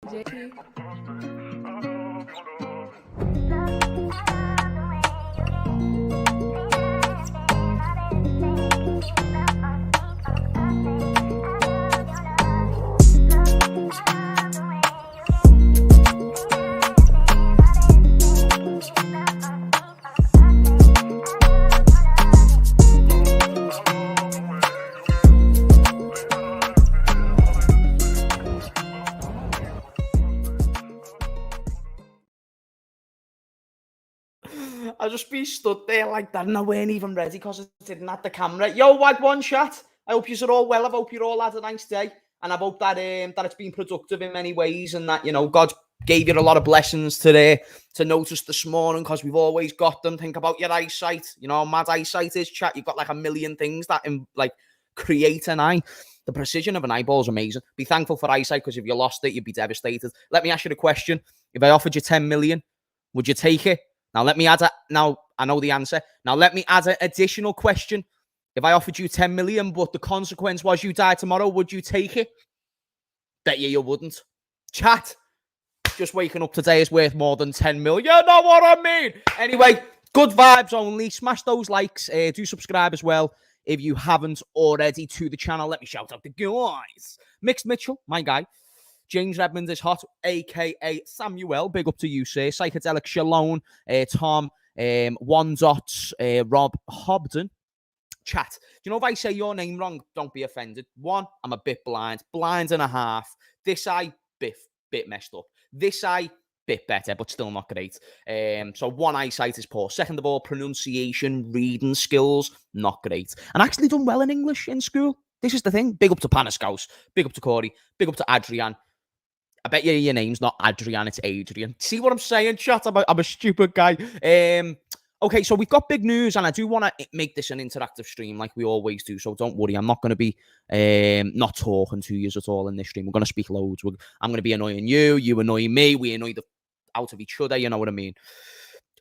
I just be stood there like that, and I weren't even ready because I didn't have the camera. Yo, Wag1 chat. I hope you're all well. I hope you're all had a nice day, and I hope that that it's been productive in many ways, and that God gave you a lot of blessings today to notice this morning, because we've always got them. Think about your eyesight. You know how mad eyesight is, chat. You've got like a million things that create an eye. The precision of an eyeball is amazing. Be thankful for eyesight, because if you lost it, you'd be devastated. Let me ask you the question: if I offered you 10 million, would you take it? Now, let me add now, I know the answer. Now, let me add an additional question. If I offered you 10 million, but the consequence was you die tomorrow, would you take it? Bet you wouldn't. Chat, just waking up today is worth more than 10 million. You know what I mean? Anyway, good vibes only. Smash those likes. Do subscribe as well if you haven't already to the channel. Let me shout out the guys. Mixed Mitchell, my guy. James Redmond is hot, a.k.a. Samuel. Big up to you, sir. Psychedelic Shalone, Tom, One Dots, Rob Hobden. Chat. Do you know if I say your name wrong, don't be offended. One, I'm a bit blind and a half. This eye, bit messed up. This eye, bit better, but still not great. So one, eyesight is poor. Second of all, pronunciation, reading skills, not great. And I actually done well in English in school. This is the thing. Big up to Panaskaus. Big up to Corey. Big up to Adrian. I bet you your name's not Adrian, it's Adrian. See what I'm saying, chat? I'm a stupid guy. Okay, so we've got big news, and I do want to make this an interactive stream like we always do, so don't worry. I'm not going to be not talking to you at all in this stream. We're going to speak loads. I'm going to be annoying you. You annoy me. We annoy the out of each other, you know what I mean?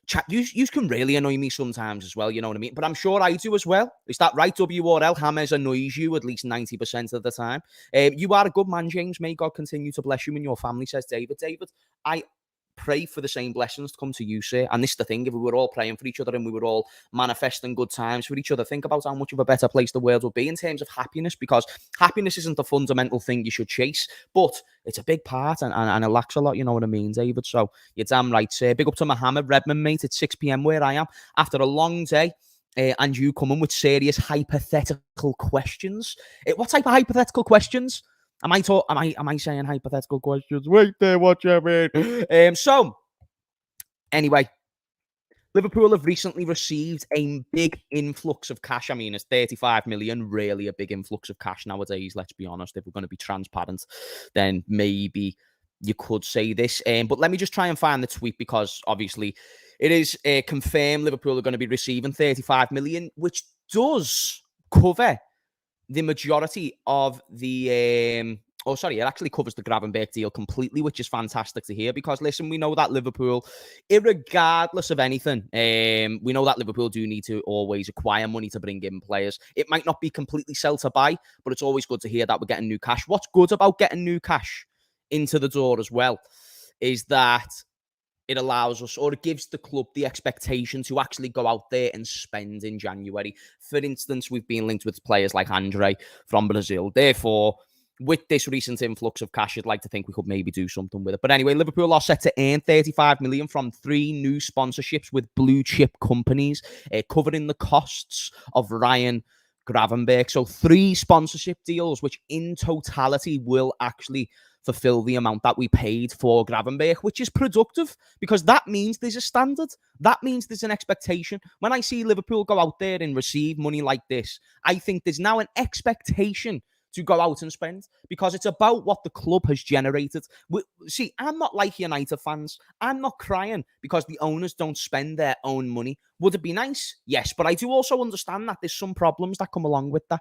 Chat, you can really annoy me sometimes as well, you know what I mean? But I'm sure I do as well. Is that right, WRL? Hammers annoys you at least 90% of the time. You are a good man, James. May God continue to bless you and your family, says David. David, I pray for the same blessings to come to you, sir. And this is the thing, if we were all praying for each other and we were all manifesting good times for each other, think about how much of a better place the world would be in terms of happiness, because happiness isn't the fundamental thing you should chase, but it's a big part, and it lacks a lot, you know what I mean, David? So you're damn right, sir. Big up to Mohammed Redmond, mate. It's 6 p.m. where I am after a long day. And you come in with serious hypothetical questions. What type of hypothetical questions? Am I saying hypothetical questions? Wait there, what you mean? So, anyway, Liverpool have recently received a big influx of cash. I mean, it's 35 million, really a big influx of cash nowadays, let's be honest. If we're going to be transparent, then maybe you could say this. But let me just try and find the tweet, because obviously it is confirmed Liverpool are going to be receiving 35 million, which does cover the majority of the it actually covers the Gravenberch deal completely, which is fantastic to hear, because listen, we know that Liverpool, irregardless of anything, we know that Liverpool do need to always acquire money to bring in players. It might not be completely sell to buy, but it's always good to hear that we're getting new cash. What's good about getting new cash into the door as well is that it allows us, or it gives the club the expectation to actually go out there and spend in January. For instance, we've been linked with players like Andre from Brazil. Therefore, with this recent influx of cash, I'd like to think we could maybe do something with it. But anyway, Liverpool are set to earn 35 million from 3 new sponsorships with blue chip companies, covering the costs of Ryan Gravenberch. So 3 sponsorship deals, which in totality will actually fulfill the amount that we paid for Gravenberch, which is productive, because that means there's a standard. That means there's an expectation. When I see Liverpool go out there and receive money like this, I think there's now an expectation to go out and spend, because it's about what the club has generated. See, I'm not like United fans. I'm not crying because the owners don't spend their own money. Would it be nice? Yes, but I do also understand that there's some problems that come along with that.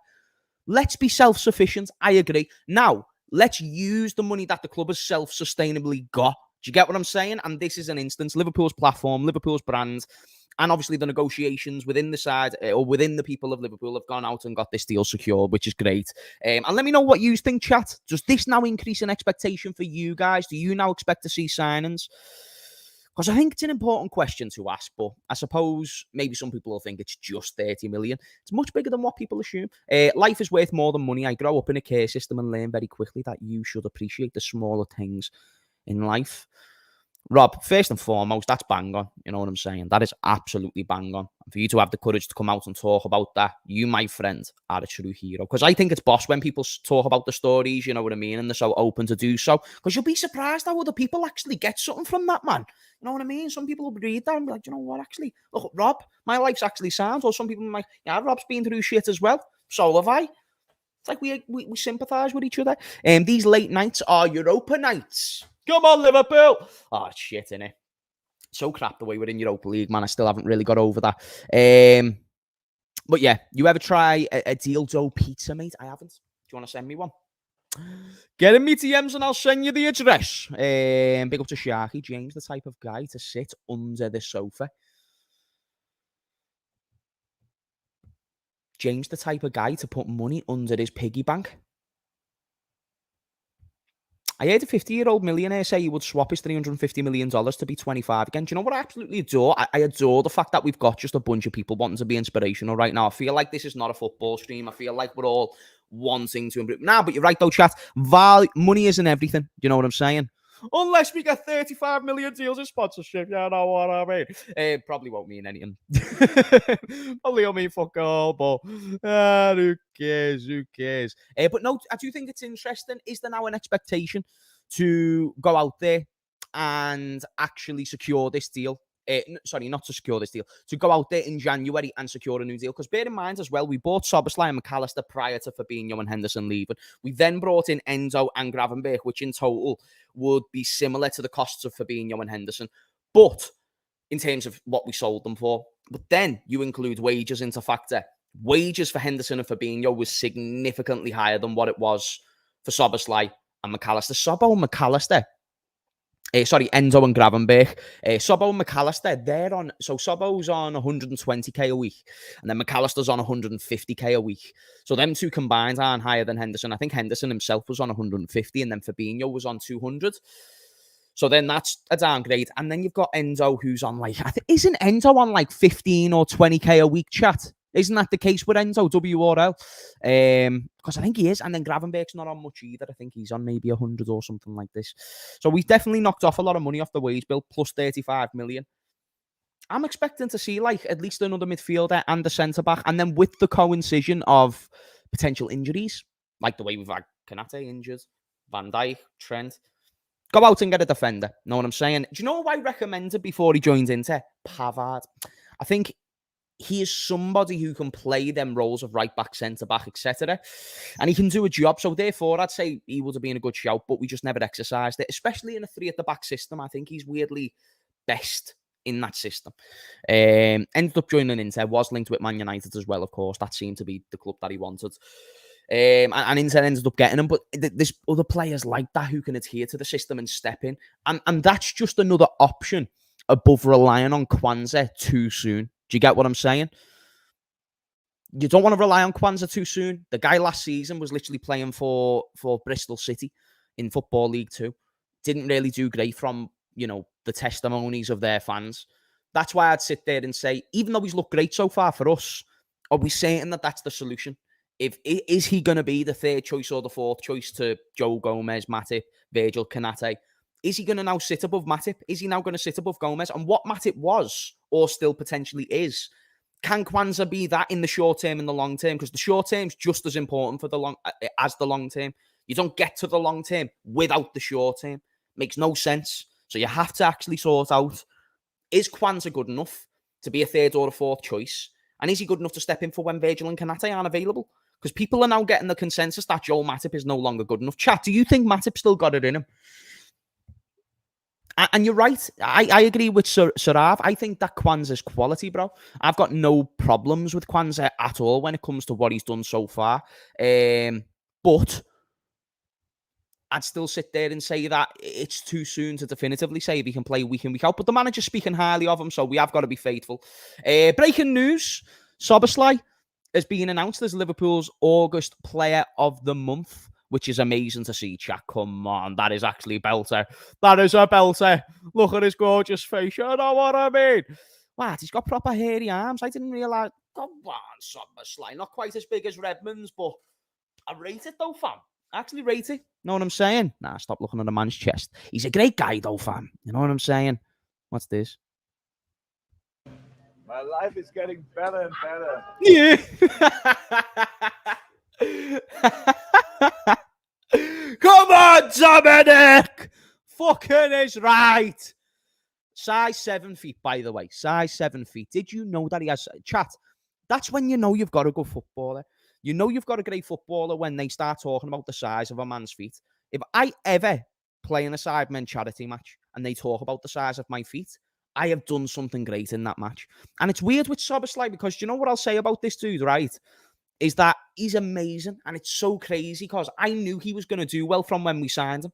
Let's be self-sufficient. I agree. Now, let's use the money that the club has self-sustainably got. Do you get what I'm saying? And this is an instance. Liverpool's platform, Liverpool's brand, And obviously the negotiations within the side or within the people of Liverpool have gone out and got this deal secured, which is great. And let me know what you think, chat. Does this now increase in expectation for you guys? Do you now expect to see signings? Because I think it's an important question to ask, but I suppose maybe some people will think it's just 30 million. It's much bigger than what people assume. Life is worth more than money. I grow up in a care system and learn very quickly that you should appreciate the smaller things in life. Rob, first and foremost, that's bang on. You know what I'm saying? That is absolutely bang on. And for you to have the courage to come out and talk about that, you, my friend, are a true hero. Because I think it's boss when people talk about the stories, you know what I mean? And they're so open to do so. Because you'll be surprised how other people actually get something from that, man. You know what I mean? Some people will read that and be like, you know what, actually, look, Rob, my life's actually sound. Or some people might, yeah, Rob's been through shit as well. So have I. It's like we sympathise with each other. These late nights are Europa nights. Come on, Liverpool. Oh, it's shit, innit? So crap the way we're in Europa League, man. I still haven't really got over that. But yeah, you ever try a dildo pizza, mate? I haven't. Do you want to send me one? Get in me TMs and I'll send you the address. Big up to Sharky. James, the type of guy to sit under the sofa. James, the type of guy to put money under his piggy bank. I heard a 50-year-old millionaire say he would swap his $350 million to be 25 again. Do you know what I absolutely adore? I adore the fact that we've got just a bunch of people wanting to be inspirational right now. I feel like this is not a football stream. I feel like we're all wanting to improve. Nah, but you're right though, chat. Money isn't everything. You know what I'm saying? Unless we get 35 million deals in sponsorship. You know what I mean? Probably won't mean anything. Probably won't mean fuck all, but who cares? Who cares? But no, I do think it's interesting. Is there now an expectation to go out there and actually secure this deal? Sorry, not to secure this deal, to go out there in January and secure a new deal. Because bear in mind as well, we bought Szoboszlai and McAllister prior to Fabinho and Henderson leaving. We then brought in Enzo and Gravenberch, which in total would be similar to the costs of Fabinho and Henderson. But in terms of what we sold them for. But then you include wages into factor. Wages for Henderson and Fabinho was significantly higher than what it was for Szoboszlai and McAllister. Enzo and Gravenberch. Sobo and McAllister, they're on. So Sobo's on 120k a week, and then McAllister's on 150k a week. So them two combined aren't higher than Henderson. I think Henderson himself was on 150, and then Fabinho was on 200. So then that's a downgrade. And then you've got Enzo, who's on like, isn't Enzo on like 15 or 20k a week, chat? Isn't that the case with Enzo, WRL? Because I think he is. And then Gravenberch's not on much either. I think he's on maybe 100 or something like this. So we've definitely knocked off a lot of money off the wage bill, plus 35 million. I'm expecting to see like at least another midfielder and a centre-back. And then with the coincision of potential injuries, like the way we've had Kanate injured, Van Dijk, Trent, go out and get a defender. Know what I'm saying? Do you know who I recommended before he joined Inter? Pavard. I think he is somebody who can play them roles of right back, centre back, etc. And he can do a job. So therefore, I'd say he would have been a good shout, but we just never exercised it, especially in a 3 at the back system. I think he's weirdly best in that system. Ended up joining Inter, was linked with Man United as well, of course. That seemed to be the club that he wanted. And Inter ended up getting him, but there's other players like that who can adhere to the system and step in. And that's just another option above relying on Kwanzaa too soon. Do you get what I'm saying? You don't want to rely on Kwanzaa too soon. The guy last season was literally playing for Bristol City in Football League 2. Didn't really do great from, the testimonies of their fans. That's why I'd sit there and say, even though he's looked great so far for us, are we saying that that's the solution? Is he going to be the 3rd choice or the 4th choice to Joe Gomez, Matip, Virgil, Kanate? Is he going to now sit above Matip? Is he now going to sit above Gomez? And what Matip was, or still potentially is, can Kwanzaa be that in the short term and the long term? Because the short term is just as important for the long term. You don't get to the long term without the short term. Makes no sense. So you have to actually sort out, is Kwanzaa good enough to be a 3rd or a 4th choice? And is he good enough to step in for when Virgil and Kanate aren't available? Because people are now getting the consensus that Joel Matip is no longer good enough. Chat, do you think Matip still got it in him? And you're right. I agree with Sarav. I think that Kwanzaa's quality, bro. I've got no problems with Kwanzaa at all when it comes to what he's done so far. But I'd still sit there and say that it's too soon to definitively say if he can play week in, week out. But the manager's speaking highly of him, so we have got to be faithful. Breaking news, Szoboszlai has been announced as Liverpool's August Player of the Month, which is amazing to see, chat. Come on, that is actually a belter. That is a belter. Look at his gorgeous face. You know what I mean? What? He's got proper hairy arms. I didn't realise. Come on, Szoboszlai. Not quite as big as Redmond's, but I rate it though, fam. I actually rate it. Know what I'm saying? Nah, stop looking at the man's chest. He's a great guy though, fam. You know what I'm saying? What's this? My life is getting better and better. Yeah. Come on, Dominic! Fucking is right. Size 7 feet, by the way. Size 7 feet. Did you know that he has... Chat, that's when you know you've got a good footballer. You know you've got a great footballer when they start talking about the size of a man's feet. If I ever play in a Sidemen charity match and they talk about the size of my feet, I have done something great in that match. And it's weird with Szoboszlai because you know what I'll say about this dude, right? Is that he's amazing. And it's so crazy because I knew he was going to do well from when we signed him.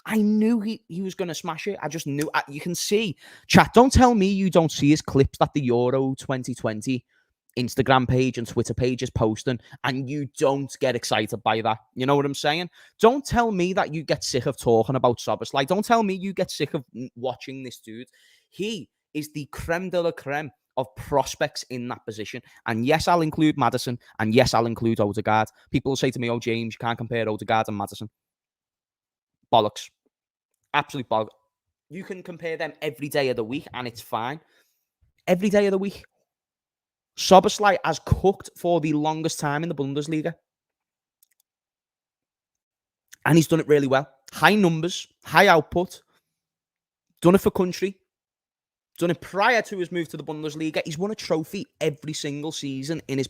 I knew he was going to smash it. I just knew. You can see. Chat, don't tell me you don't see his clips that the Euro 2020 Instagram page and Twitter page is posting and you don't get excited by that. You know what I'm saying? Don't tell me that you get sick of talking about Szoboszlai. Don't tell me you get sick of watching this dude. He is the creme de la creme of prospects in that position. And yes, I'll include Maddison. And yes, I'll include Odegaard. People will say to me, oh, James, you can't compare Odegaard and Maddison. Bollocks. Absolute bollocks. You can compare them every day of the week and it's fine. Every day of the week. Szoboszlai has cooked for the longest time in the Bundesliga. And he's done it really well. High numbers, high output. Done it for country. Done it prior to his move to the Bundesliga. He's won a trophy every single season in his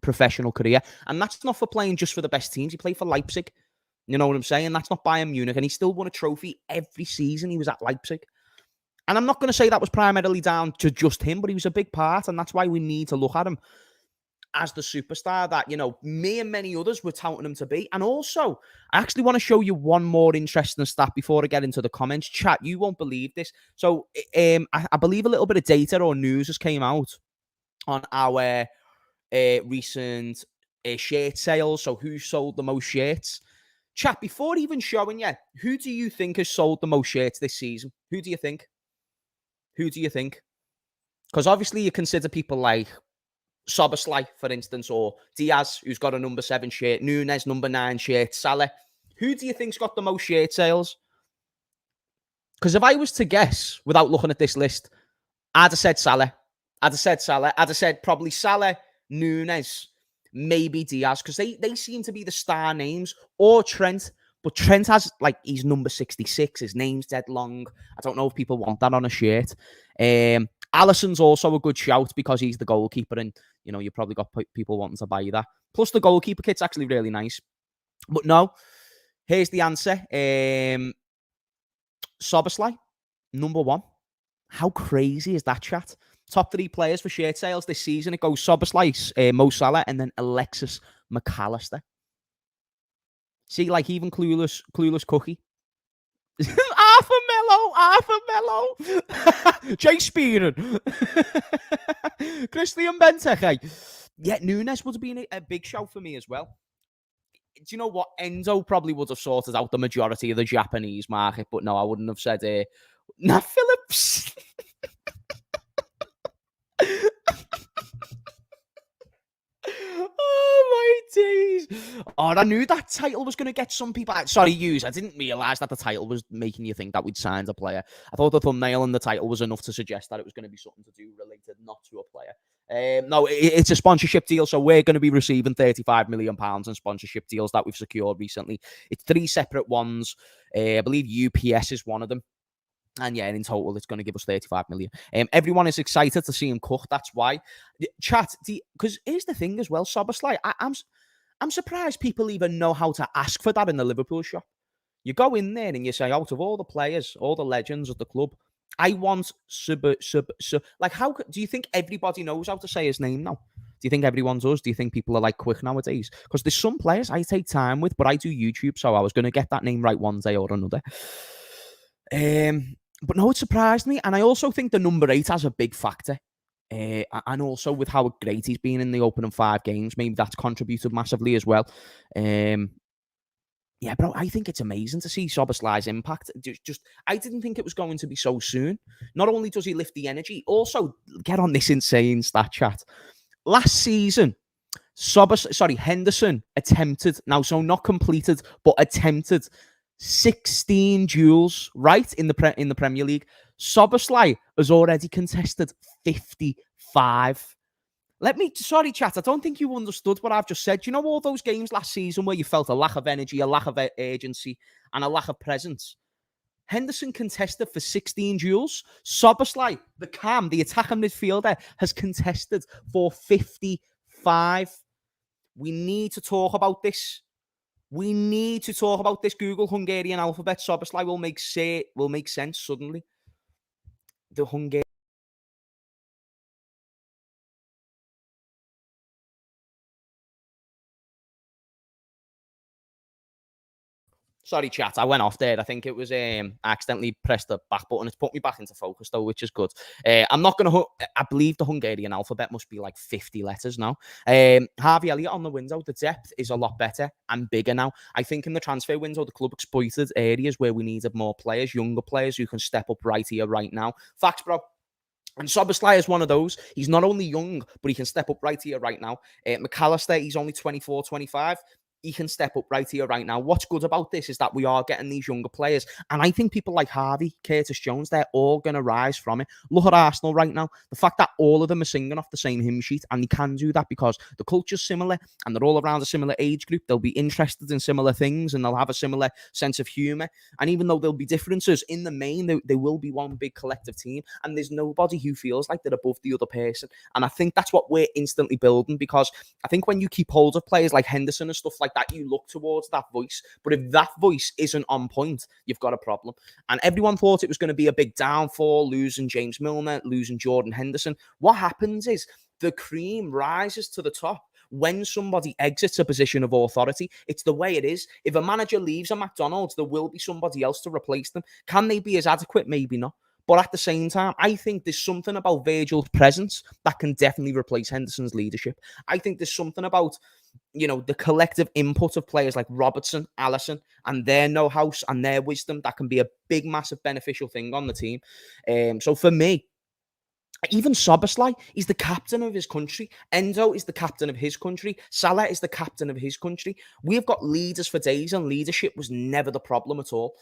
professional career. And that's not for playing just for the best teams. He played for Leipzig. You know what I'm saying? That's not Bayern Munich. And he still won a trophy every season he was at Leipzig. And I'm not going to say that was primarily down to just him, but he was a big part. And that's why we need to look at him as the superstar that, you know, me and many others were touting him to be. And also, I actually want to show you one more interesting stat before I get into the comments. Chat, you won't believe this. So I believe a little bit of data or news has came out on our recent shirt sales. So who sold the most shirts? Chat, before even showing you, who do you think has sold the most shirts this season? Who do you think? Who do you think? Because obviously you consider people like Szoboszlai, for instance, or Diaz, who's got a number 7 shirt, Nunez, number 9 shirt, Salah. Who do you think's got the most shirt sales? Because if I was to guess, without looking at this list, I'd have said Salah. I'd have said probably Salah, Nunez, maybe Diaz, because they seem to be the star names, or Trent. But Trent has, like, he's number 66. His name's dead long. I don't know if people want that on a shirt. Alisson's also a good shout because he's the goalkeeper, and, you know, you probably got people wanting to buy you that. Plus, the goalkeeper kit's actually really nice. But no, here's the answer. Szoboszlai, number 1. How crazy is that, chat? Top 3 players for shirt sales this season. It goes Szoboszlai, Mo Salah, and then Alexis McAllister. See, like, even clueless cookie. Half a mellow. Jay Spearin. Christian Benteke. Yeah, Nunez would have been a big shout for me as well. Do you know what? Enzo probably would have sorted out the majority of the Japanese market, but no, I wouldn't have said, Nat Phillips. Oh, my days. Oh, I knew that title was going to get some people. Sorry, Hughes. I didn't realise that the title was making you think that we'd signed a player. I thought the thumbnail and the title was enough to suggest that it was going to be something to do related, not to a player. No, it's a sponsorship deal, so we're going to be receiving £35 million in sponsorship deals that we've secured recently. It's 3 separate ones. I believe UPS is one of them. And yeah, in total, it's going to give us 35 million. Everyone is excited to see him cook. That's why. Chat, because here's the thing as well, Szoboszlai, I'm surprised people even know how to ask for that in the Liverpool shop. You go in there and you say, out of all the players, all the legends of the club, I want like, how do you think everybody knows how to say his name now? Do you think everyone does? Do you think people are like quick nowadays? Because there's some players I take time with, but I do YouTube, so I was going to get that name right one day or another. But no, it surprised me. And I also think the number 8 has a big factor. And also with how great he's been in the opening 5 games, maybe that's contributed massively as well. Yeah, bro, I think it's amazing to see Szoboszlai's impact. I didn't think it was going to be so soon. Not only does he lift the energy, also get on this insane stat chat. Last season, Henderson attempted, now so not completed, but attempted 16 duels, right, in the Premier League. Szoboszlai has already contested 55. Sorry, chat, I don't think you understood what I've just said. You know all those games last season where you felt a lack of energy, a lack of urgency, and a lack of presence? Henderson contested for 16 duels. Szoboszlai, the attacking midfielder, has contested for 55. We need to talk about this. Google Hungarian alphabet. Szoboszlai will make sense suddenly. The Hungarian. Sorry, chat. I went off there. I think it was I accidentally pressed the back button. It's put me back into focus though, which is good. I'm not gonna. I believe the Hungarian alphabet must be like 50 letters now. Harvey Elliott on the window. The depth is a lot better and bigger now. I think in the transfer window, the club exploited areas where we needed more players, younger players who can step up right here, right now. Facts, bro. And Szoboszlai is one of those. He's not only young, but he can step up right here, right now. McAllister, he's only 24, 25. He can step up right here, right now. What's good about this is that we are getting these younger players. And I think people like Harvey, Curtis Jones, they're all going to rise from it. Look at Arsenal right now. The fact that all of them are singing off the same hymn sheet, and they can do that because the culture's similar and they're all around a similar age group. They'll be interested in similar things and they'll have a similar sense of humour. And even though there'll be differences, in the main, they will be one big collective team. And there's nobody who feels like they're above the other person. And I think that's what we're instantly building, because I think when you keep hold of players like Henderson and stuff like that, you look towards that voice. But if that voice isn't on point, you've got a problem. And everyone thought it was going to be a big downfall, losing James Milner, losing Jordan Henderson. What happens is the cream rises to the top when somebody exits a position of authority. It's the way it is. If a manager leaves a McDonald's, there will be somebody else to replace them. Can they be as adequate? Maybe not. But at the same time, I think there's something about Virgil's presence that can definitely replace Henderson's leadership. I think there's something about, the collective input of players like Robertson, Alisson, and their know-how and their wisdom that can be a big, massive beneficial thing on the team. So for me, even Szoboszlai is the captain of his country. Endo is the captain of his country. Salah is the captain of his country. We've got leaders for days, and leadership was never the problem at all.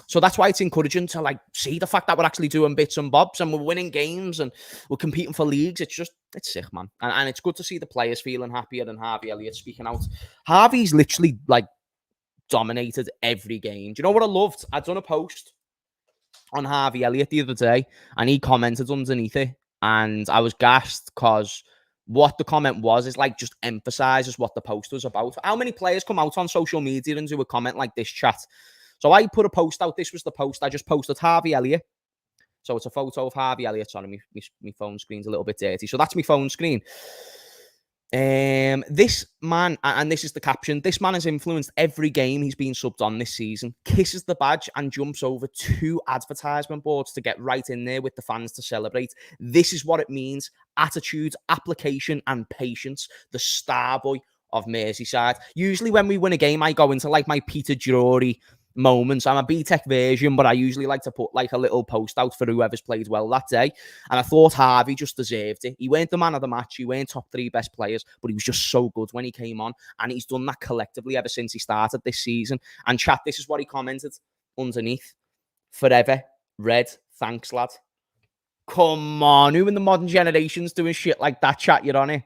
So that's why it's encouraging to see the fact that we're actually doing bits and bobs and we're winning games and we're competing for leagues. It's sick, man. And it's good to see the players feeling happier than Harvey Elliott speaking out. Harvey's literally dominated every game. Do you know what I loved? I'd done a post on Harvey Elliott the other day and he commented underneath it. And I was gassed because what the comment was is just emphasizes what the post was about. How many players come out on social media and do a comment like this, chat? So I put a post out. This was the post. I just posted Harvey Elliott. So it's a photo of Harvey Elliott. Sorry, my phone screen's a little bit dirty. So that's my phone screen. This man, and this is the caption, this man has influenced every game he's been subbed on this season, kisses the badge and jumps over 2 advertisement boards to get right in there with the fans to celebrate. This is what it means. Attitude, application and patience. The star boy of Merseyside. Usually when we win a game, I go into my Peter Drury moments. I'm a B-Tech version, but I usually like to put a little post out for whoever's played well that day. And I thought Harvey just deserved it. He weren't the man of the match. He weren't top 3 best players, but he was just so good when he came on. And he's done that collectively ever since he started this season. And chat, this is what he commented underneath. Forever red. Thanks, lad. Come on. Who in the modern generation's doing shit like that, chat? You're on it.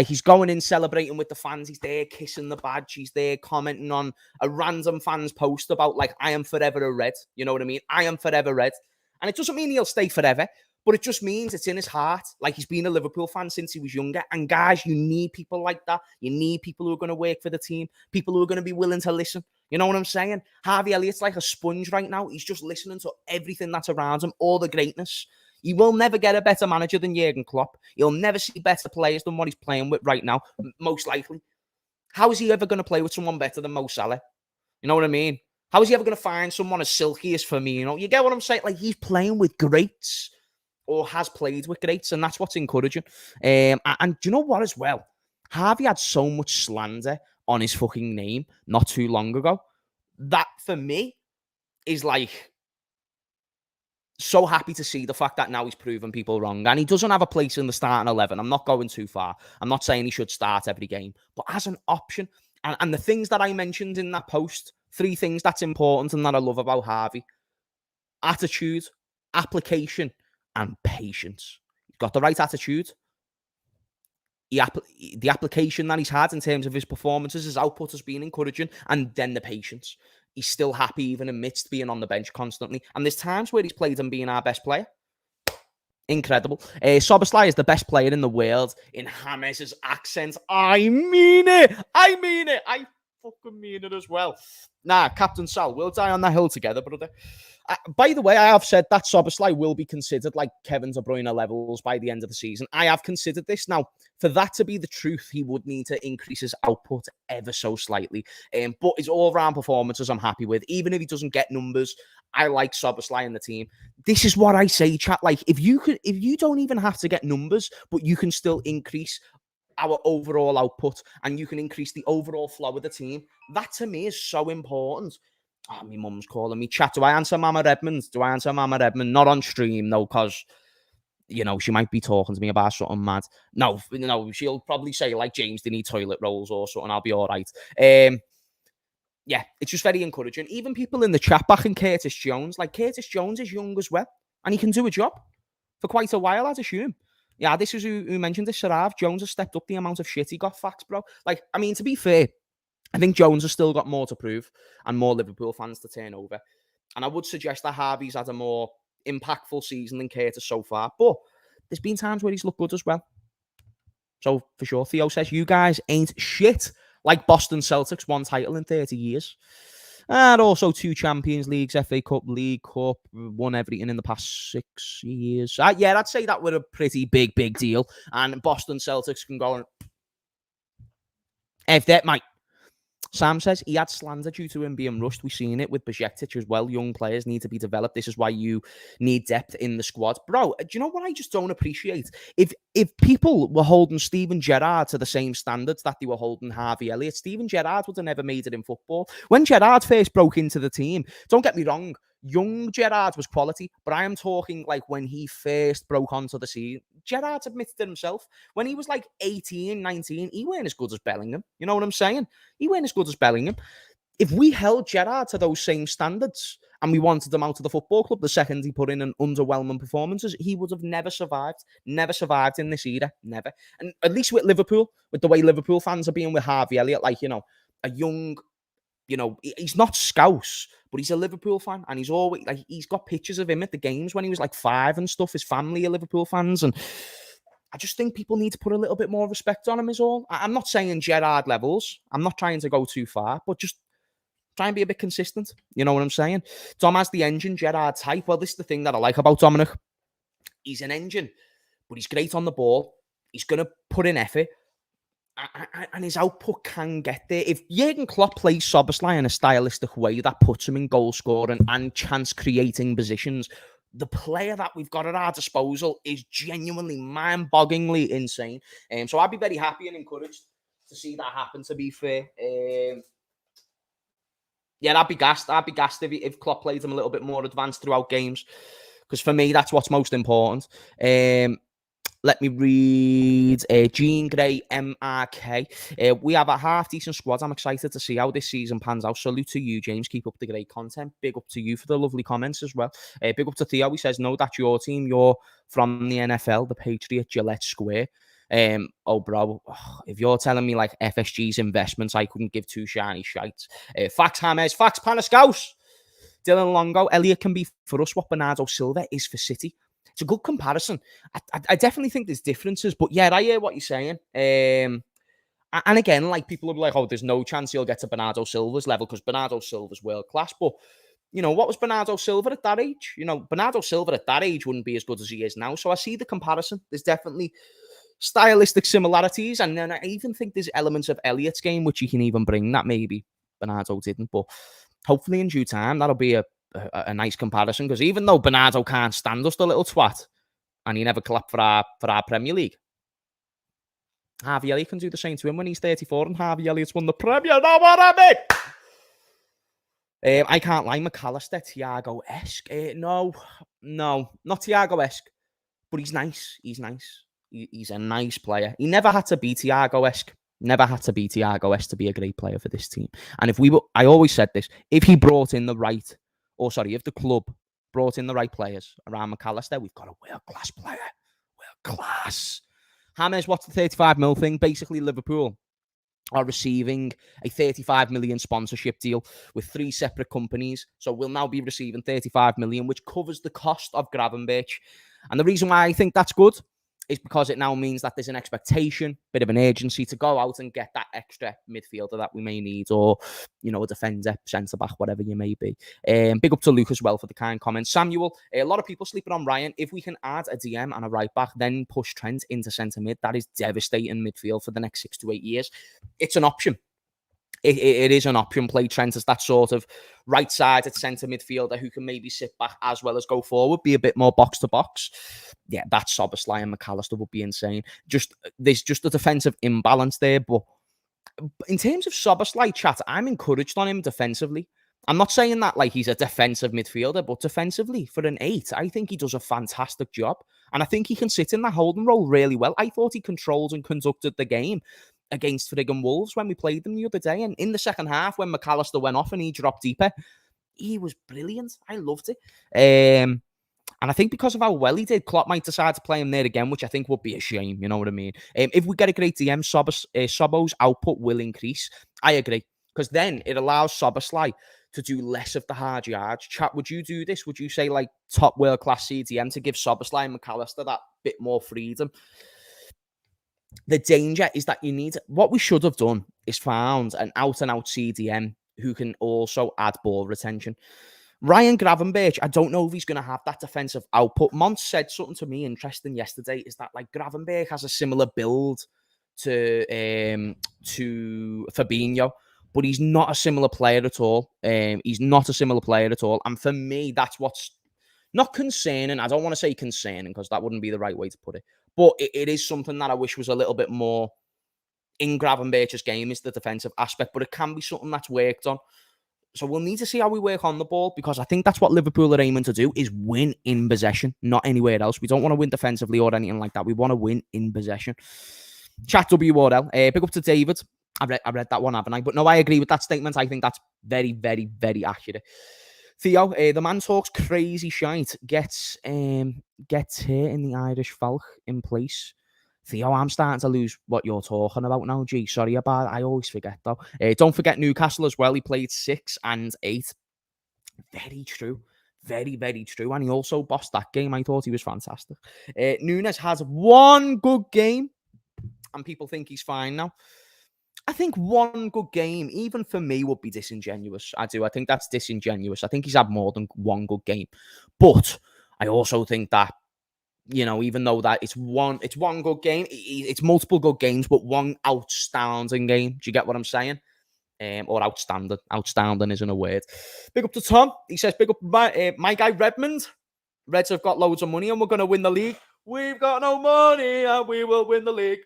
He's going in, celebrating with the fans. He's there kissing the badge. He's there commenting on a random fan's post about, I am forever a red. You know what I mean? I am forever red. And it doesn't mean he'll stay forever, but it just means it's in his heart. He's been a Liverpool fan since he was younger. And guys, you need people like that. You need people who are going to work for the team. People who are going to be willing to listen. You know what I'm saying? Harvey Elliott's like a sponge right now. He's just listening to everything that's around him, all the greatness. He will never get a better manager than Jurgen Klopp. He'll never see better players than what he's playing with right now, most likely. How is he ever going to play with someone better than Mo Salah? You know what I mean? How is he ever going to find someone as silky as Firmino? You get what I'm saying? Like, he's playing with greats, or has played with greats, and that's what's encouraging. And do you know what as well? Harvey had so much slander on his fucking name not too long ago. That, for me, is like, so happy to see the fact that now he's proven people wrong. And he doesn't have a place in the starting 11. I'm not going too far. I'm not saying he should start every game. But as an option, and the things that I mentioned in that post, 3 things that's important and that I love about Harvey: attitude, application, and patience. He's got the right attitude. The application that he's had in terms of his performances, his output has been encouraging, and then the patience. He's still happy even amidst being on the bench constantly. And there's times where he's played and being our best player. Incredible. Szoboszlai is the best player in the world in James' accent. I mean it. I mean it. I fucking mean it as well. Nah, Captain Sal, we'll die on that hill together, brother. By the way, I have said that Szoboszlai will be considered like Kevin De Bruyne levels by the end of the season. I have considered this. Now, for that to be the truth, he would need to increase his output ever so slightly. But his all-round performances I'm happy with. Even if he doesn't get numbers, I like Szoboszlai in the team. This is what I say, chat. Like, if you don't even have to get numbers, but you can still increase our overall output and you can increase the overall flow of the team, that to me is so important. Oh, my mum's calling me. Chat, do I answer Mama Redmond? Not on stream, no, because, you know, she might be talking to me about something mad. No, she'll probably say, like, James, they need toilet rolls or something. I'll be all right. Yeah, it's just very encouraging. Even people in the chat backing Curtis Jones. Like, Curtis Jones is young as well, and he can do a job for quite a while, I'd assume. Yeah, this is who mentioned this, Sarav. Jones has stepped up the amount of shit he got, facts, bro. Like, I mean, to be fair, I think Jones has still got more to prove and more Liverpool fans to turn over. And I would suggest that Harvey's had a more impactful season than Curtis so far. But there's been times where he's looked good as well. So, for sure, Theo says, you guys ain't shit like Boston Celtics, 1 title in 30 years. And also 2 Champions Leagues, FA Cup, League Cup, won everything in the past 6 years. Yeah, I'd say that were a pretty big deal. And Boston Celtics can go and... If that, mate. Sam says he had slander due to him being rushed. We've seen it with Bajcetic as well. Young players need to be developed. This is why you need depth in the squad. Bro, do you know what I just don't appreciate? If people were holding Steven Gerrard to the same standards that they were holding Harvey Elliott, Steven Gerrard would have never made it in football. When Gerrard first broke into the team, don't get me wrong, young Gerrard was quality, but I am talking like when he first broke onto the scene. Gerrard's admitted it himself. When he was like 18, 19, he weren't as good as Bellingham. You know what I'm saying? He weren't as good as Bellingham. If we held Gerrard to those same standards and we wanted him out of the football club the second he put in an underwhelming performances, he would have never survived. Never survived in this era. Never. And at least with Liverpool, with the way Liverpool fans are being with Harvey Elliott, like, you know, a young... You know, he's not Scouse, but he's a Liverpool fan, and he's always like, he's got pictures of him at the games when he was like 5 and stuff. His family are Liverpool fans, and I just think people need to put a little bit more respect on him is all. I'm not saying Gerrard levels. I'm not trying to go too far, but just try and be a bit consistent. You know what I'm saying? Dom has the engine, Gerrard type. Well, this is the thing that I like about Dominic. He's an engine, but he's great on the ball. He's going to put in effort. And his output can get there. If Jurgen Klopp plays Szoboszlai in a stylistic way that puts him in goal scoring and chance creating positions, the player that we've got at our disposal is genuinely mind-bogglingly insane. So I'd be very happy and encouraged to see that happen, to be fair. Yeah, I'd be gassed. If Klopp played him a little bit more advanced throughout games. Because for me, that's what's most important. Let me read Jean Gray MRK. We have a half-decent squad. I'm excited to see how this season pans out. Salute to you, James. Keep up the great content. Big up to you for the lovely comments as well. Big up to Theo. He says, no, that's your team. You're from the NFL, the Patriot, Gillette Square. Oh, bro, if you're telling me like FSG's investments, I couldn't give 2 shiny shites. Facts, James. Facts, Panascaus. Dylan Longo. Elliott can be for us what Bernardo Silva is for City. It's a good comparison. I definitely think there's differences, but yeah, I hear what you're saying. And again, like people are like, oh, there's no chance he'll get to Bernardo Silva's level because Bernardo Silva's world class. But what was Bernardo Silva at that age? Bernardo Silva at that age wouldn't be as good as he is now. So I see the comparison. There's definitely stylistic similarities. And then I even think there's elements of Elliott's game, which he can even bring that maybe Bernardo didn't. But hopefully in due time, that'll be a nice comparison. Because even though Bernardo can't stand us, the little twat, and he never clapped for our Premier League, Harvey Elliott can do the same to him when he's 34 and Harvey Elliott's won the Premier. Know what I mean? I can't lie, McAllister, Thiago-esque. No, not Thiago-esque, but he's nice. He's nice. He's a nice player. He never had to be Thiago-esque. Never had to be Thiago-esque to be a great player for this team. And I always said this, if he brought in if the club brought in the right players around McAllister, we've got a world-class player. World-class. James, what's the 35 mil thing? Basically, Liverpool are receiving a 35 million sponsorship deal with 3 separate companies. So we'll now be receiving 35 million, which covers the cost of Gravenberch. And the reason why I think that's good is because it now means that there's an expectation, bit of an urgency to go out and get that extra midfielder that we may need, or, a defender, centre-back, whatever you may be. Big up to Luke as well for the kind comments. Samuel, a lot of people sleeping on Ryan. If we can add a DM and a right-back, then push Trent into centre-mid, that is devastating midfield for the next 6 to 8 years. It's an option. It is an option. Play Trent as that sort of right-sided centre midfielder who can maybe sit back as well as go forward, be a bit more box-to-box. Yeah, that Szoboszlai and McAllister would be insane. There's just a defensive imbalance there. But in terms of Szoboszlai, chat, I'm encouraged on him defensively. I'm not saying that like he's a defensive midfielder, but defensively for an 8, I think he does a fantastic job. And I think he can sit in that holding role really well. I thought he controlled and conducted the game against friggin' Wolves when we played them the other day. And in the second half, when McAllister went off and he dropped deeper, he was brilliant. I loved it. And I think because of how well he did, Klopp might decide to play him there again, which I think would be a shame. You know what I mean? If we get a great DM, Sobo's output will increase. I agree. Because then it allows Szoboszlai to do less of the hard yards. Chat, would you do this? Would you say like top world-class CDM to give Szoboszlai and McAllister that bit more freedom? The danger is that what we should have done is found an out-and-out CDM who can also add ball retention. Ryan Gravenberch, I don't know if he's going to have that defensive output. Mont said something to me interesting yesterday, is that like Gravenberch has a similar build to Fabinho, but he's not a similar player at all. He's not a similar player at all. And for me, that's what's not concerning. I don't want to say concerning because that wouldn't be the right way to put it. But it is something that I wish was a little bit more in Gravenberch's game, is the defensive aspect. But it can be something that's worked on. So we'll need to see how we work on the ball, because I think that's what Liverpool are aiming to do, is win in possession, not anywhere else. We don't want to win defensively or anything like that. We want to win in possession. Chat WRL. Big up to David. I read that one, haven't I? But no, I agree with that statement. I think that's very, very, very accurate. Theo, the man talks crazy shite, gets here in the Irish Falk in place. Theo, I'm starting to lose what you're talking about now, G. Sorry about it. I always forget, though. Don't forget Newcastle as well. He played 6 and 8. Very true. Very, very true. And he also bossed that game. I thought he was fantastic. Nunez has one good game, and people think he's fine now. I think one good game, even for me, would be disingenuous. I do. I think that's disingenuous. I think he's had more than one good game. But I also think that, even though that it's one good game, it's multiple good games, but one outstanding game. Do you get what I'm saying? Or outstanding. Outstanding isn't a word. Big up to Tom. He says, big up my guy Redmond. Reds have got loads of money and we're going to win the league. We've got no money and we will win the league.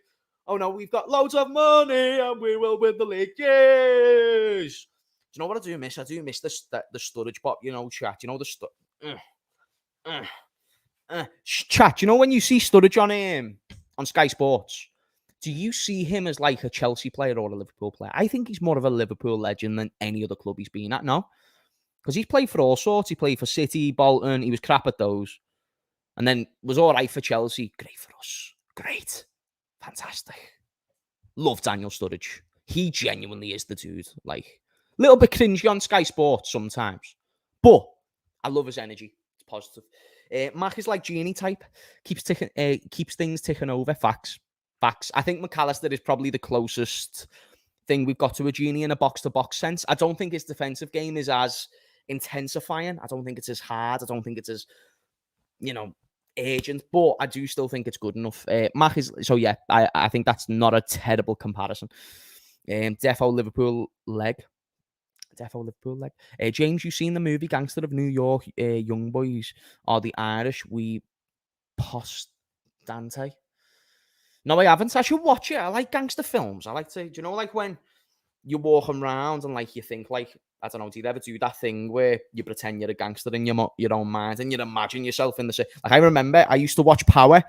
Oh no, we've got loads of money and we will win the league. Yes. Do you know what I do miss? I do miss the Sturridge pop, chat. Chat, when you see Sturridge on Sky Sports, do you see him as like a Chelsea player or a Liverpool player? I think he's more of a Liverpool legend than any other club he's been at, no? Because he's played for all sorts. He played for City, Bolton. He was crap at those. And then was all right for Chelsea. Great for us. Great. Fantastic. Love Daniel Sturridge. He genuinely is the dude. Like, a little bit cringy on Sky Sports sometimes. But I love his energy. It's positive. Mac is like Genie type. Keeps things ticking over. Facts. I think McAllister is probably the closest thing we've got to a Genie in a box-to-box sense. I don't think his defensive game is as intensifying. I don't think it's as hard. I don't think it's as, urgent, but I do still think it's good enough. Mac is, so yeah, I think that's not a terrible comparison. Defo Liverpool leg. James, you seen the movie Gangster of New York? Young boys are the Irish. We post Dante. No, I haven't. I should watch it. I like gangster films. I like to, like when you're walking around and like you think like, I don't know, do you ever do that thing where you pretend you're a gangster in your own mind and you imagine yourself in the like I remember I used to watch Power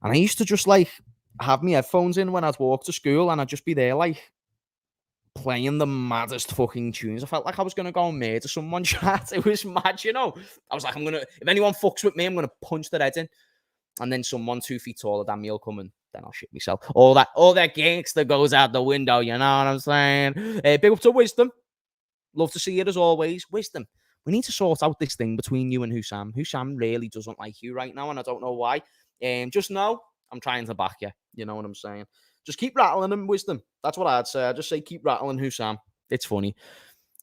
and I used to just like have my headphones in when I'd walk to school and I'd just be there like playing the maddest fucking tunes. I felt like I was going to go and murder someone, chat. It was mad, I was like, if anyone fucks with me, I'm going to punch their head in. And then someone 2 feet taller than me will come and then I'll shit myself. All that gangster goes out the window, you know what I'm saying? Big up to Wisdom. Love to see it as always. Wisdom, we need to sort out this thing between you and Hussam. Hussam really doesn't like you right now, and I don't know why. Just know I'm trying to back you. You know what I'm saying? Just keep rattling him, Wisdom. That's what I'd say. I'd just say keep rattling Hussam. It's funny.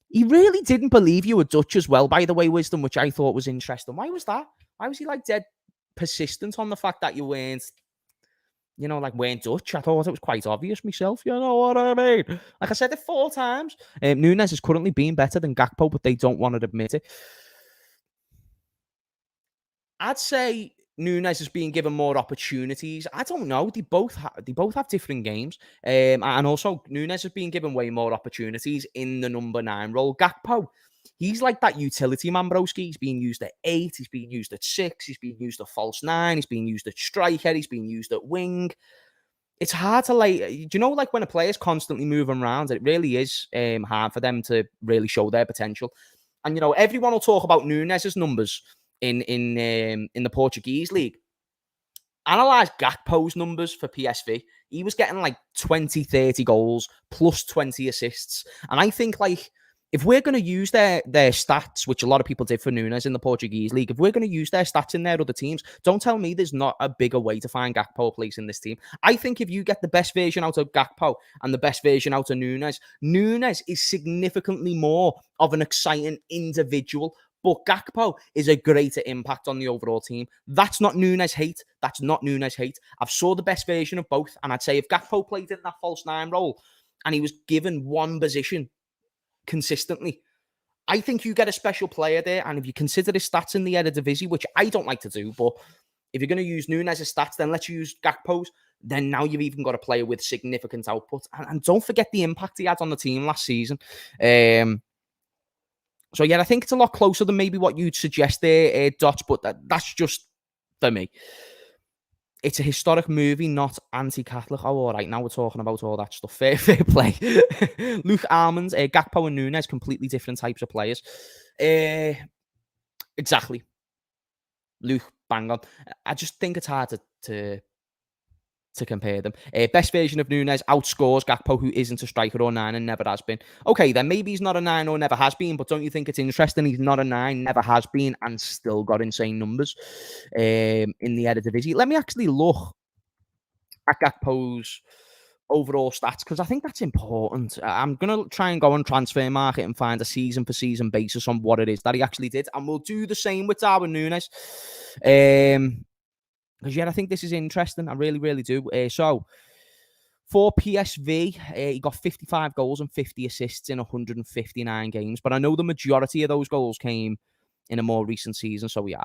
He really didn't believe you were Dutch as well, by the way, Wisdom, which I thought was interesting. Why was that? Why was he like dead persistent on the fact that you weren't, weren't Dutch? I thought it was quite obvious myself. You know what I mean? Like I said it 4 times. Nunez is currently being better than Gakpo, but they don't want to admit it. I'd say Nunez is being given more opportunities. I don't know. They both have different games. And also, Nunez is being given way more opportunities in the number 9 role. Gakpo, he's like that utility man, broski. He's being used at 8. He's being used at 6. He's being used at false 9. He's being used at striker. He's being used at wing. It's hard to like when a player's constantly moving around, it really is hard for them to really show their potential. And, everyone will talk about Nunez's numbers in the Portuguese league. Analyze Gakpo's numbers for PSV. He was getting like 20, 30 goals plus 20 assists. And I think like if we're going to use their stats, which a lot of people did for Nunez in the Portuguese league, if we're going to use their stats in their other teams, don't tell me there's not a bigger way to find Gakpo a place in this team. I think if you get the best version out of Gakpo and the best version out of Nunez is significantly more of an exciting individual. But Gakpo is a greater impact on the overall team. That's not Nunez hate. I've saw the best version of both. And I'd say if Gakpo played in that false 9 role and he was given one position consistently, I think you get a special player there. And if you consider his stats in the Eredivisie, which I don't like to do, but if you're going to use Nunez's stats, then let's use Gakpo's. Then now you've even got a player with significant output. And don't forget the impact he had on the team last season. So, yeah, I think it's a lot closer than maybe what you'd suggest there, Dot, but that's just for me. It's a historic movie, not anti-Catholic. Oh, all right, now we're talking about all that stuff. Fair play. Luke Almonds, Gakpo and Nunez, completely different types of players. Exactly. Luke, bang on. I just think it's hard to compare them. Best version of Nunez outscores Gakpo, who isn't a striker or 9 and never has been. Okay, then maybe he's not a 9 or never has been, but don't you think it's interesting he's not a 9, never has been, and still got insane numbers in the Eredivisie? Let me actually look at Gakpo's overall stats, because I think that's important. I'm going to try and go on Transfer Market and find a season-for-season basis on what it is that he actually did, and we'll do the same with Darwin Nunez. Because, yeah, I think this is interesting. I really, really do. So, for PSV, he got 55 goals and 50 assists in 159 games. But I know the majority of those goals came in a more recent season. So, yeah,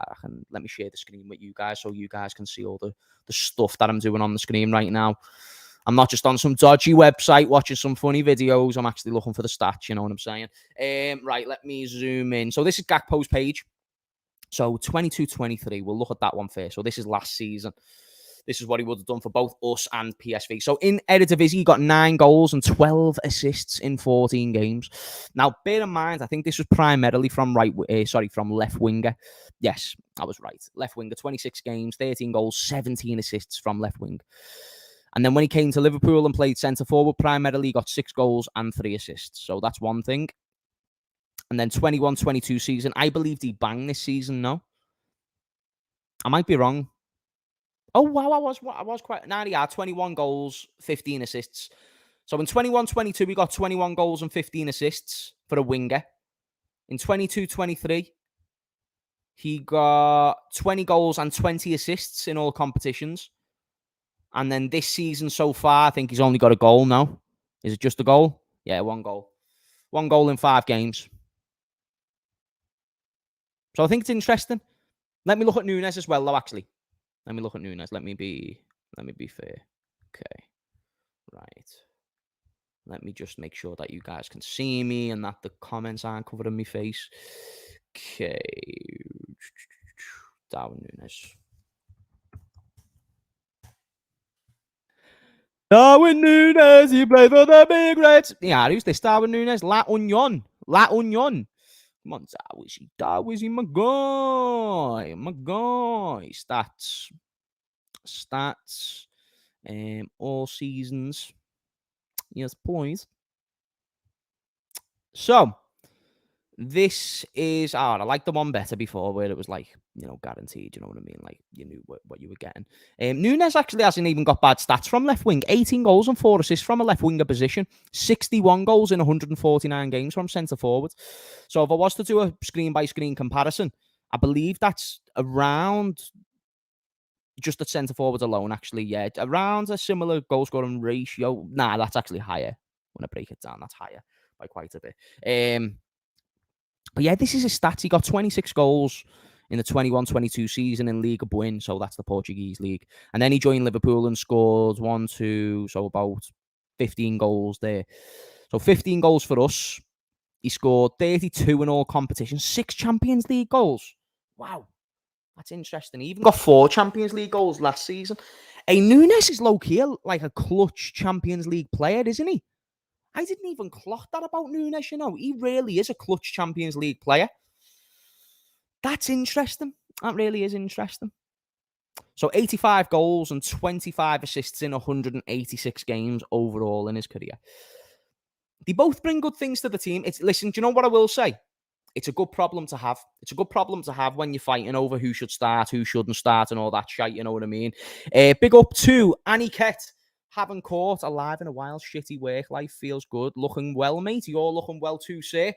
let me share the screen with you guys so you guys can see all the stuff that I'm doing on the screen right now. I'm not just on some dodgy website watching some funny videos. I'm actually looking for the stats, you know what I'm saying? Right, let me zoom in. So, this is Gakpo's page. So 22-23, we'll look at that one first. So this is last season. This is what he would have done for both us and PSV. So in Eredivisie, he got 9 goals and 12 assists in 14 games. Now, bear in mind, I think this was primarily from left winger. Yes, I was right. Left winger, 26 games, 13 goals, 17 assists from left wing. And then when he came to Liverpool and played centre forward, primarily he got 6 goals and 3 assists. So that's one thing. And then 21-22 season, I believed he banged this season, no? I might be wrong. Oh, wow, I was quite... Nah, he had 21 goals, 15 assists. So in 21-22, we got 21 goals and 15 assists for a winger. In 22-23, he got 20 goals and 20 assists in all competitions. And then this season so far, I think he's only got a goal now. Is it just a goal? Yeah, 1 goal. 1 goal in 5 games. So I think it's interesting. Let me look at Nunez as well, though, actually. Let me look at Nunez. Let me be fair. Okay. Right. Let me just make sure that you guys can see me and that the comments aren't covering my face. Okay. Darwin Nunez. Darwin Nunez, he played for the Big Reds. Yeah, who's this? Darwin Nunez? La Union. Come on, Darwizzy, my guy. Stats. All seasons. Yes, points. So, this is, I like the one better before where it was like, guaranteed, you know what I mean? Like, you knew what you were getting. Nunez actually hasn't even got bad stats from left wing. 18 goals and 4 assists from a left winger position. 61 goals in 149 games from centre forward. So if I was to do a screen-by-screen comparison, I believe that's around just at centre forward alone, actually, yeah. Around a similar goal-scoring ratio. Nah, that's actually higher. When I break it down, that's higher by quite a bit. But yeah, this is his stats. He got 26 goals in the 21-22 season in Liga Buin, so that's the Portuguese league. And then he joined Liverpool and scored 1, 2, so about 15 goals there. So 15 goals for us. He scored 32 in all competitions, 6 Champions League goals. Wow, that's interesting. He even got 4 Champions League goals last season. Hey, Nunez is low-key like a clutch Champions League player, isn't he? I didn't even clock that about Nunez, He really is a clutch Champions League player. That's interesting. That really is interesting. So 85 goals and 25 assists in 186 games overall in his career. They both bring good things to the team. Listen, do you know what I will say? It's a good problem to have. It's a good problem to have when you're fighting over who should start, who shouldn't start, and all that shit, you know what I mean? Big up to Aniket. Haven't caught alive in a while. Shitty work life. Feels good. Looking well, mate. You're looking well too, sir.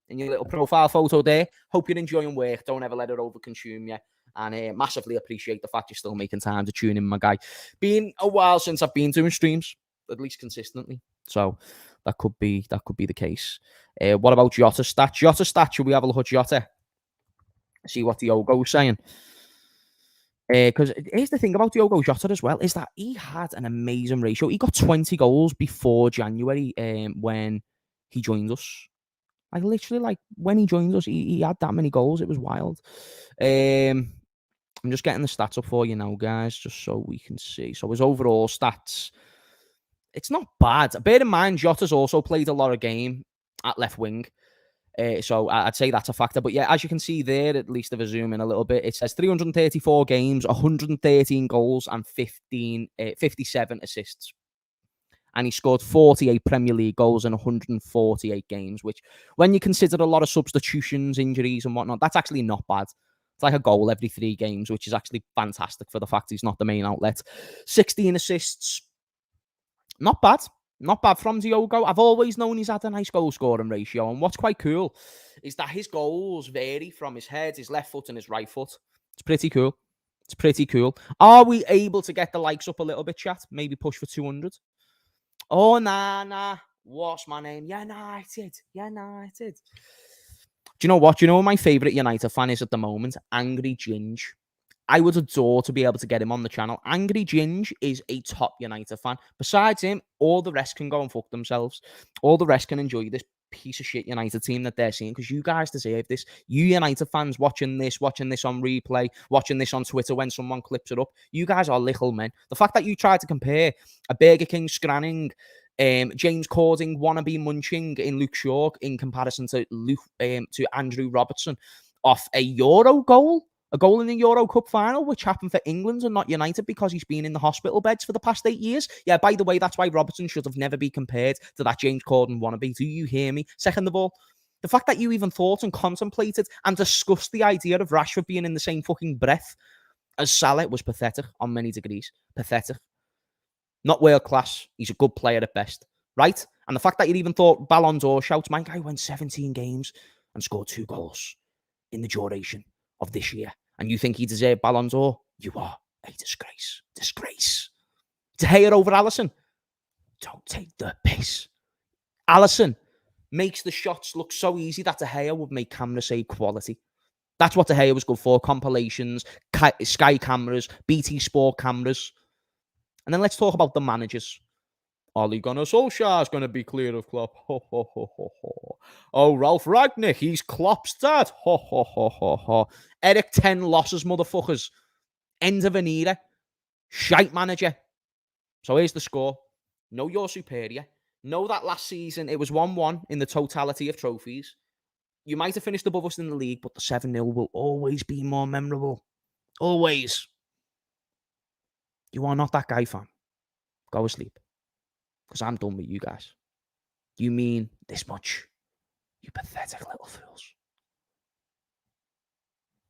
In your little profile photo there. Hope you're enjoying work. Don't ever let it overconsume you. And massively appreciate the fact you're still making time to tune in, my guy. Been a while since I've been doing streams, at least consistently. So that could be the case. What about Jota stats? Jota stats. Should we have a look at Jota? See what Diogo's saying. Because here's the thing about Diogo Jota as well, is that he had an amazing ratio. He got 20 goals before January when he joined us. Like, literally, when he joined us, he had that many goals. It was wild. I'm just getting the stats up for you now, guys, just so we can see. So his overall stats, it's not bad. Bear in mind, Jota's also played a lot of game at left wing. So I'd say that's a factor. But yeah, as you can see there, at least if I zoom in a little bit, it says 334 games, 113 goals and 57 assists. And he scored 48 Premier League goals in 148 games, which when you consider a lot of substitutions, injuries and whatnot, that's actually not bad. It's like a goal every 3 games, which is actually fantastic for the fact he's not the main outlet. 16 assists. Not bad. Not bad from Diogo. I've always known he's had a nice goal-scoring ratio. And what's quite cool is that his goals vary from his head, his left foot and his right foot. It's pretty cool. It's pretty cool. Are we able to get the likes up a little bit, chat? Maybe push for 200? Oh, nah. What's my name? United. Do you know what? Do you know what my favourite United fan is at the moment? Angry Ginge. I would adore to be able to get him on the channel. Angry Ginge is a top United fan. Besides him, all the rest can go and fuck themselves. All the rest can enjoy this piece of shit United team that they're seeing, because you guys deserve this. You United fans watching this on replay, watching this on Twitter when someone clips it up, you guys are little men. The fact that you tried to compare a Burger King scranning, James Cording wannabe munching in Luke Shaw in comparison to Andrew Robertson off a Euro goal. A goal in the Euro Cup final, which happened for England and not United because he's been in the hospital beds for the past 8 years. Yeah, by the way, that's why Robertson should have never been compared to that James Corden wannabe. Do you hear me? Second of all, the fact that you even thought and contemplated and discussed the idea of Rashford being in the same fucking breath as Salah was pathetic on many degrees. Pathetic. Not world class. He's a good player at best. Right? And the fact that you even thought Ballon d'Or shouts, my guy went 17 games. and scored 2 goals in the duration of this year. And you think he deserved Ballon d'Or? You are a disgrace. Disgrace. De Gea over Alisson? Don't take the piss. Alisson makes the shots look so easy that De Gea would make camera save quality. That's what De Gea was good for. Compilations, Sky cameras, BT Sport cameras. And then let's talk about the managers. Ole Gunnar Solskjaer is going to be clear of Klopp. Ho, ho, ho, ho, ho. Oh, Ralph Ragnick, he's Klopp's dad. Ho, ho, ho, ho, ho. Eric 10 losses, motherfuckers. End of an era. Shite manager. So here's the score. Know you're superior. Know that last season it was 1-1 in the totality of trophies. You might have finished above us in the league, but the 7-0 will always be more memorable. Always. You are not that guy, fam. Go asleep. Because I'm done with you guys. You mean this much? You pathetic little fools.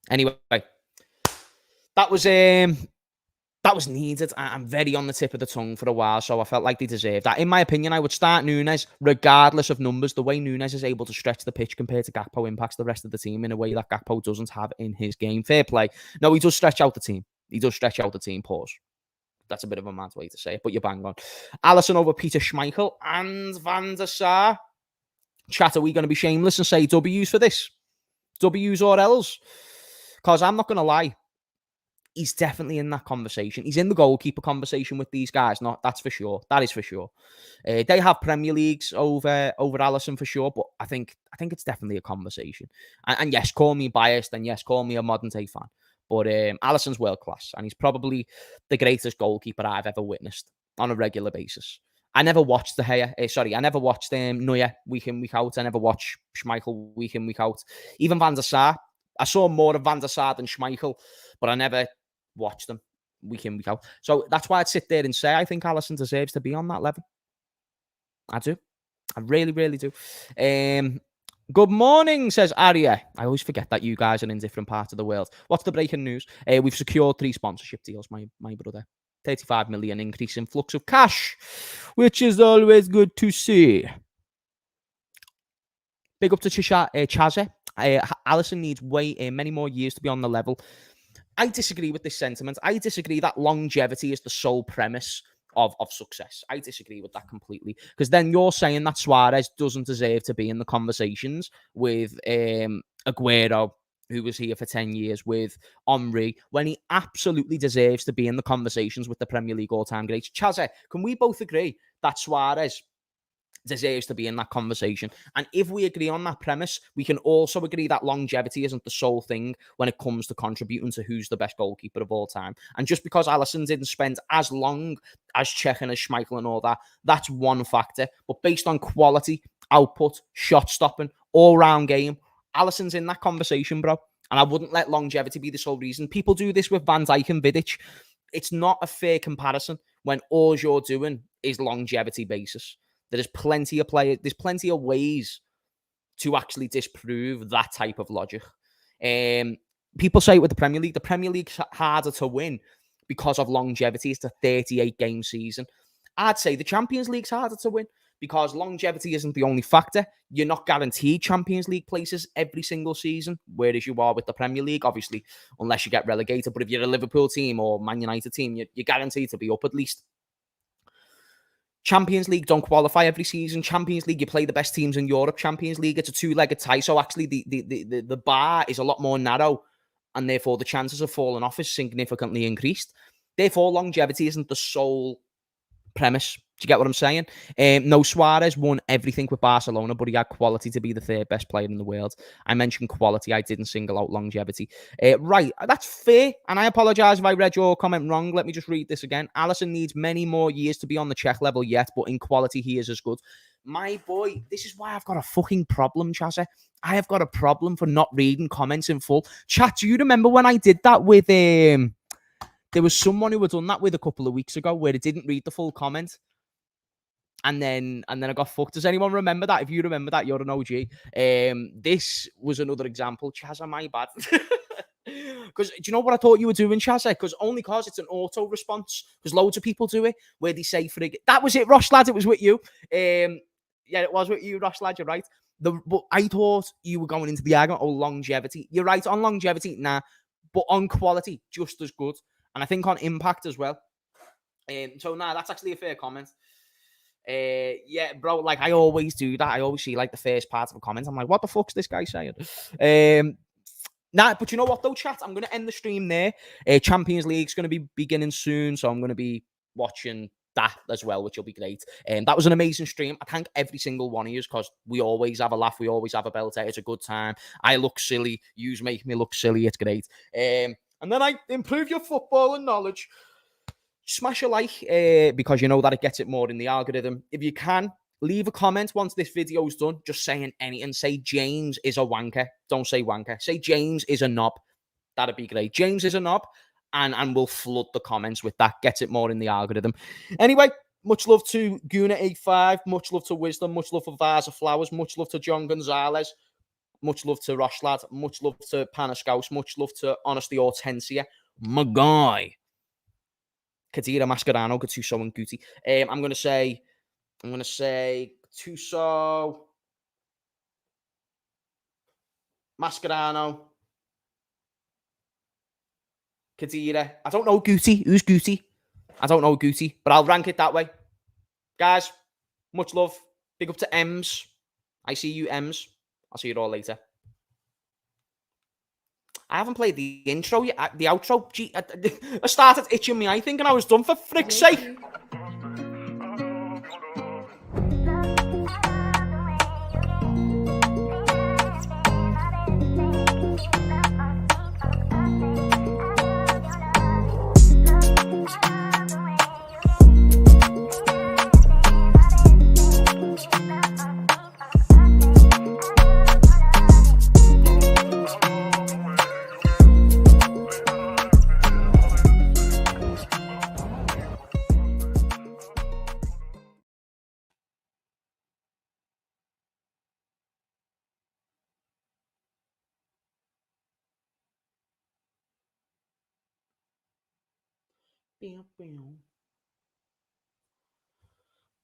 Anyway, that was needed. I'm very on the tip of the tongue for a while, so I felt like they deserved that. In my opinion, I would start Nunez, regardless of numbers. The way Nunez is able to stretch the pitch compared to Gakpo impacts the rest of the team in a way that Gakpo doesn't have in his game. Fair play. No, he does stretch out the team. Pause. That's a bit of a mad way to say it, but you're bang on. Alisson over Peter Schmeichel and Van der Sar. Chat, are we going to be shameless and say W's for this? W's or L's? Because I'm not going to lie. He's definitely in that conversation. He's in the goalkeeper conversation with these guys. That's for sure. That is for sure. They have Premier Leagues over Alisson for sure, but I think it's definitely a conversation. And yes, call me biased, and yes, call me a modern day fan. But Alisson's world class, and he's probably the greatest goalkeeper I've ever witnessed on a regular basis. I never watched De Gea. I never watched Neuer week in, week out. I never watched Schmeichel week in, week out. Even Van der Sar. I saw more of Van der Sar than Schmeichel, but I never watched them week in, week out. So that's why I'd sit there and say I think Alisson deserves to be on that level. I do. I really, really do. Good morning, says Arya. I always forget that you guys are in different parts of the world. What's the breaking news? We've secured 3 sponsorship deals, my brother. 35 million increase in flux of cash, which is always good to see. Big up to Chaze. Alisson needs many more years to be on the level. I disagree with this sentiment. I disagree that longevity is the sole premise of success. I disagree with that completely. Because then you're saying that Suarez doesn't deserve to be in the conversations with Aguero, who was here for 10 years, with Henry, when he absolutely deserves to be in the conversations with the Premier League all-time greats. Chaze, can we both agree that Suarez deserves to be in that conversation? And if we agree on that premise, we can also agree that longevity isn't the sole thing when it comes to contributing to who's the best goalkeeper of all time. And just because Alisson didn't spend as long as Cech and as Schmeichel and all that, that's one factor. But based on quality, output, shot stopping, all-round game, Alisson's in that conversation, bro. And I wouldn't let longevity be the sole reason. People do this with Van Dijk and Vidic. It's not a fair comparison when all you're doing is longevity basis. There's plenty of players, there's plenty of ways to actually disprove that type of logic. People say with the Premier League's harder to win because of longevity. It's a 38-game season. I'd say the Champions League's harder to win because longevity isn't the only factor. You're not guaranteed Champions League places every single season, whereas you are with the Premier League, obviously, unless you get relegated. But if you're a Liverpool team or Man United team, you're guaranteed to be up at least. Champions League don't qualify every season. Champions League, you play the best teams in Europe. Champions League, it's a 2-legged tie. So actually the bar is a lot more narrow, and therefore the chances of falling off is significantly increased. Therefore, longevity isn't the sole premise. Do you get what I'm saying? No, Suarez won everything with Barcelona, but he had quality to be the 3rd best player in the world. I mentioned quality. I didn't single out longevity. Right, that's fair. And I apologise if I read your comment wrong. Let me just read this again. Alisson needs many more years to be on the Cech level yet, but in quality, he is as good. My boy, this is why I've got a fucking problem, Chaza. I have got a problem for not reading comments in full. Chat, do you remember when I did that with... There was someone who had done that with a couple of weeks ago where it didn't read the full comment. And then I got fucked. Does anyone remember that? If you remember that, you're an OG. This was another example. Chazza, my bad. Because do you know what I thought you were doing, Chazza? Because it's an auto response. Because loads of people do it where they say frig. That was it, Ross lad. It was with you. Yeah, it was with you, Ross lad. You're right. But I thought you were going into the argument, longevity. You're right, on longevity, nah. But on quality, just as good. And I think on impact as well. So, that's actually a fair comment. Yeah, bro, like, I always do that. I always see, like, the first part of a comment. I'm like, what the fuck's this guy saying? But you know what, though, chat? I'm going to end the stream there. Champions League's going to be beginning soon, so I'm going to be watching that as well, which will be great. That was an amazing stream. I thank every single one of you because we always have a laugh. We always have a belter. It's a good time. I look silly. Yous make me look silly. It's great. And then I improve your football and knowledge. Smash a like because you know that it gets it more in the algorithm. If you can, leave a comment once this video's done, just saying anything. Say James is a wanker. Don't say wanker. Say James is a knob. That'd be great. James is a knob. And we'll flood the comments with that. Gets it more in the algorithm. Anyway, much love to Guna85. Much love to Wisdom. Much love for Vase of Flowers. Much love to John Gonzalez. Much love to Roshlad. Much love to Panaskaus. Much love to Honestly Hortensia. My guy. Kadira, Mascherano, Gattuso, and Guti. I'm gonna say Gattuso, Mascherano, Kadira. I don't know Guti. Who's Guti? I don't know Guti, but I'll rank it that way. Guys, much love. Big up to Ems. I see you, Ems. I'll see you all later. I haven't played the intro yet, the outro. Gee, I started itching me eye thinking I was done, for frick's sake.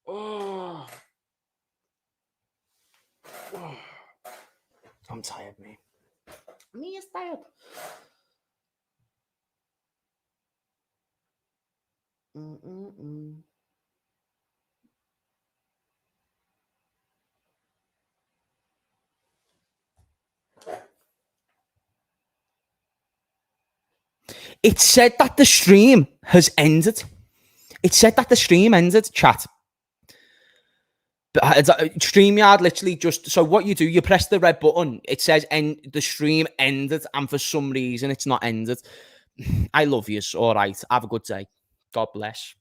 Oh. I'm tired, mate. Me is tired. It said that the stream has ended. It said that the stream ended, chat. But StreamYard literally just... So what you do, you press the red button. It says the stream ended, and for some reason it's not ended. I love you. All right. Have a good day. God bless.